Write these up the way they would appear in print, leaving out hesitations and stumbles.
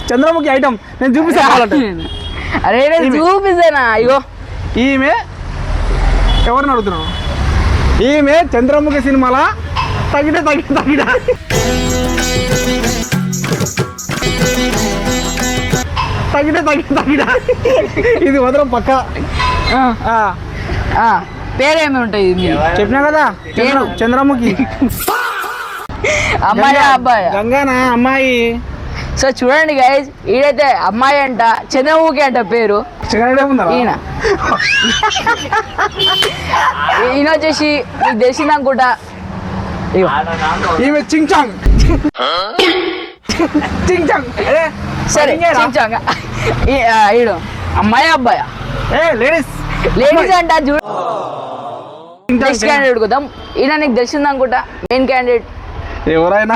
Chandramukhi item నేను చూపిస్తాను. అరే చూపిస్తానా? ఇగో ఈమె ఎవరిని అడుగుతున్నావు? ఈమె చంద్రముఖి సినిమాల తగిట తగిట తగిట తగిట తగిట తగిట ఇది మాత్రం పక్క. పేరేమి ఉంటాయి చెప్పినా కదా చంద్రముఖి. అమ్మాయి అబ్బాయి? గంగానా అమ్మాయి. సో చూడండి గైస్, ఈడైతే అమ్మాయి అంట, చంద్రముఖి అంట పేరు. ఈయన ఈయన వచ్చేసి మీకు తెలిసింది అనుకుంటా, ఈమె చించాంగ్ చించాంగ్. సరే చించాంగ్. ఈడు అమ్మాయి అబ్బాయా? లేడీస్ లేడీస్ అంట. చూడు నెక్స్ట్ క్యాండిడేట్ కొద్దాం. ఈయన నీకు తెలిసింది అనుకుంటా మెయిన్ క్యాండిడేట్. ఎవరైనా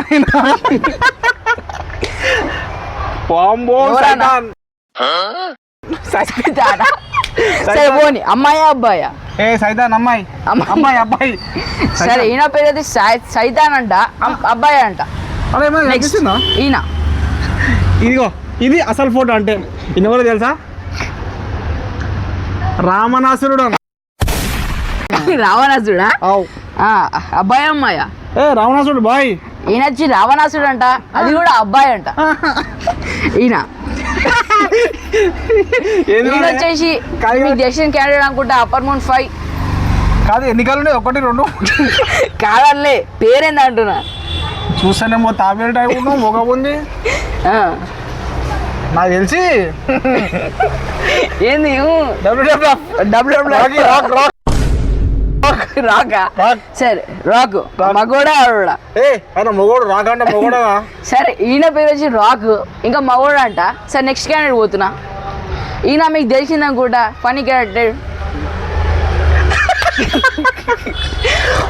సరే పోనీ అమ్మాయి అబ్బాయా? సైతాన్ అమ్మాయి. అమ్మాయి అబ్బాయి. సరే ఈయన పేరు అయితే సైతాన్ అంట, అబ్బాయి అంట. ఈయన ఇదిగో ఇది అసలు ఫోటో. అంటే ఇన్నెవరో తెలుసా? రావణాసురుడు. రావణాసుడా? అబ్బాయి అమ్మాయా? రావణాసుడు బాయ్. ఈయన వచ్చి రావణాసుడు అంట, అది కూడా అబ్బాయి అంట. ఈయన వచ్చేసి జస్టిన్ క్యాండిడేట్ అనుకుంటా, అపార్ట్మెంట్ 5. కాదు ఎన్నికలు 1, 2 కాదలే, పేరేంది అంటున్నా. చూసానేమో తాబేలు టైప్ ఉన్నావు, మొగ ఉంది నాకు తెలిసి. ఏంది రాకా? సరే రాక్ మగోడా ఆడోడా? మొగోడు రాక్ అంటే మొగోడా? సరే ఈయన పేరు వచ్చి రాక్, ఇంకా మగోడా అంట. సరే నెక్స్ట్ క్యాండిడేట్ పోతున్నా. ఈయన మీకు తెలిసింది అనుకుంటా, ఫనీ క్యారెక్టర్.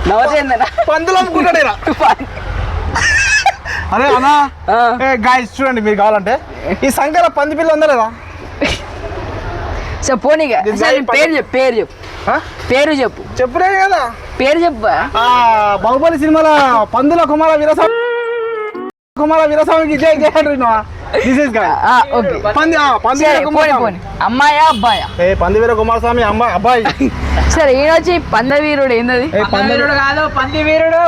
నవ్వుతుందా? పందులు అమ్ముకుంటాడు. అదే అన్నా గాయ్స్ చూడండి, మీరు కావాలంటే ఈ సంఖ్యలో పంది పిల్ల ఉందా లేదా? సో పోనీగా పేరు చెప్పు, పేరు చెప్పు, పేరు చెప్పు. చెప్పుడే కదా పేరు చెప్పు. బాహుబలి సినిమాలో పందుల కుమార వీరస్వామికి జై జై అంటున్నా. అమ్మాయా అబ్బాయా? పందివీర కుమారస్వామి అబ్బాయి. సరే ఈయన వచ్చి పందవీరుడు. ఏంటది? పందవీరుడు కాదు, పందివీరుడు.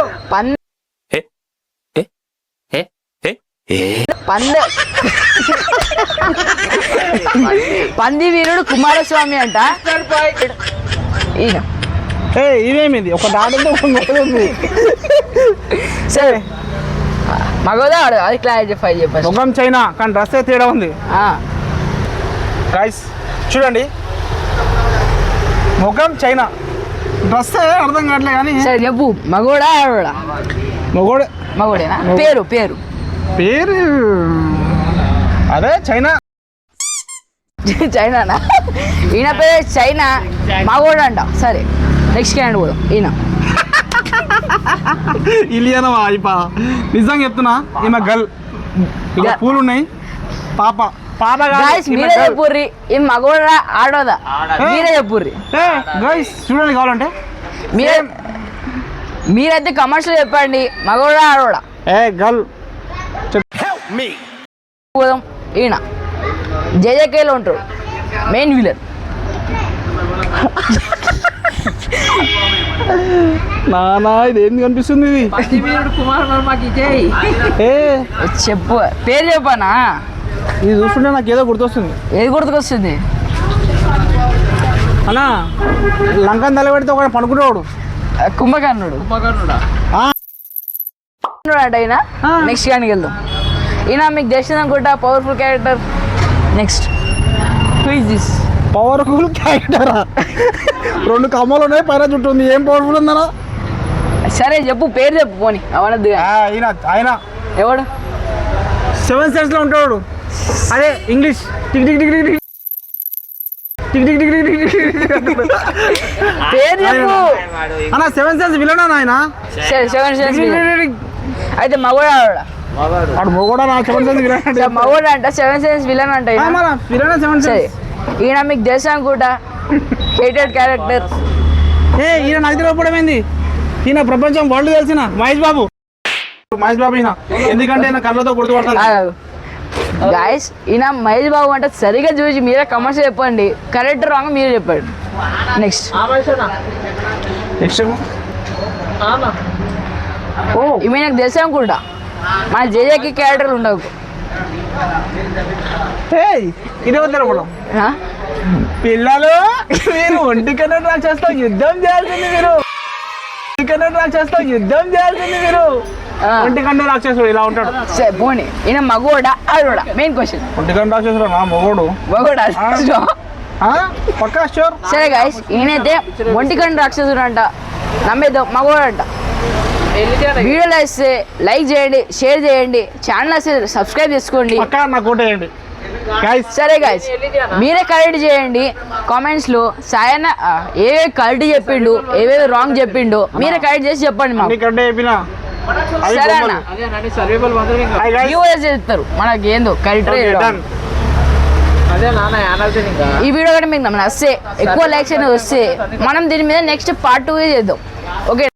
పందివీరుడు కుమారస్వామి అంట. ఈయన ఇదేమిది ఒక దాంట్లో ఉంది. సరే మగోదా అది క్లారిఫై చెప్పారు. ముఖం చైనా కానీ డ్రెస్ తేడా ఉంది. గైస్ చూడండి, ముఖం చైనా, డ్రెస్ అర్థం కావట్లే కానీ. సరే చెప్పు, మగోడా ఆడోడా? మగోడేనా? పేరు పేరు పేరు అదే చైనా. చైనానా? ఈయన పేరు చైనా, మగోడా అంట. సరే నెక్స్ట్ క్యాండిడేట్ పోదాం. ఈయన ఇలియనవా? నిజంగా చెప్తున్నా, ఈమె గర్ల్. పూలు ఉన్నాయి. పాప మీరే చెప్పుర్రి, ఈ మగోడా ఆడోదా? మీరే చెప్పుర్రి గైస్. చూడండి కావాలంటే మీరైతే కమర్షియల్ చెప్పండి, మగోడా ఆడోడా? గర్ల్. పోదాం. ఈయన జేజేకేలో ఉంటాడు, మెయిన్ విలన్. నానా ఇది ఏంది కనిపిస్తుంది? ఇది చెప్పు, పేరు చెప్పానా? ఇది చూస్తుంటే నాకు ఏదో గుర్తొస్తుంది. ఏది గుర్తుకొస్తుంది అన్నా? లంకన్ తల పెడితే ఒక పనుకునేవాడు, కుంభకర్ణుడు అంట. ఈయన నెక్స్ట్ కానీ వెళ్దాం. ఈయన మీకు తెలిసింది అనుకుంటా, powerful character. Next this powerful క్యారెక్టరా? 2 కమ్మలు ఉన్నాయి, పైన చుట్టూ ఉంది. ఏం పవర్ఫుల్ ఉందనా? సరే చెప్పు, పేరు చెప్పు. పోనీ అవనద్దు. ఆయన ఎవడు? 7th Sense లో ఉంటాడు. అదే English. Tick tick tick tick tick tick tick పేరు చెప్పు అన్న. 7th Sense విలనా ఆయన? సరే 7th Sense అయితే మగోడా ఆడోడా? మగోడా? నా 7th Sense విలన్ మగోడా అంట. 7th Sense విలన్ అంట. సరే ఈయన మీకు తెలుసా అనుకుంటా, హేటెడ్ క్యారెక్టర్. ఈయన నాకు తెలియకపోవడం ఏంది? ఈయన ప్రపంచం వరల్డ్ తెలిసిన మహేష్ బాబు. ఈయన ఎందుకంటే ఈయన కళ్ళతో గుర్తుపడతాను. గాయస్ ఈయన మహేష్ బాబు అంటే సరిగా చూసి మీరే కమర్స్ చెప్పండి, కరెక్ట్ రాంగ్ మీరు చెప్పండి. నెక్స్ట్ నెక్స్ట్ ఇవి నాకు తెలుసు అనుకుంటా, మన జేజేకి క్యారెక్టర్లు ఉండవు. ఇదే వద్దరు మనం ఆ? పిల్లలు మీరు ఒంటికన్నా డ్రా చేస్తాం యుద్ధం చేయాల్సింది మీరు, ఒంటికన్నా డ్రా చేస్తాం యుద్ధం చేయాల్సింది మీరు. ఒంటికన్నా రాక్షసుడు ఇలా ఉంటాడు. సరే పోనీ ఈయన మగోడా ఆడోడా మెయిన్ క్వశ్చన్. ఒంటికన్నా రాక్షసుడు నా మొగోడు మగోడా? పక్కా షూర్. సరే గాయస్ ఈయనైతే ఒంటికంటి రాక్షసుడు అంట, నమ్మేద్దాం మగోడు అంట. వీడియోలు వస్తే లైక్ చేయండి, షేర్ చేయండి, ఛానల్ వస్తే సబ్స్క్రైబ్ చేసుకోండి. పక్కా నాకు ఓటేయండి. సరే గాయస్ మీరే కరెక్ట్ చేయండి కామెంట్స్ లో. సాయన్న ఏవే కరెక్ట్ చెప్పిండు, ఏవేవి రాంగ్ చెప్పిండు మీరే కరెక్ట్ చేసి చెప్పండి మాకు. చెప్పినా సరే అన్న వ్యూవర్స్ చెప్తారు మనకి ఏందో కరెక్ట్. ఈ వీడియో కూడా మీకు నచ్చితే ఎక్కువ లైక్స్ అనేది వస్తే మనం దీని మీద నెక్స్ట్ పార్ట్ 2 చేద్దాం. ఓకే.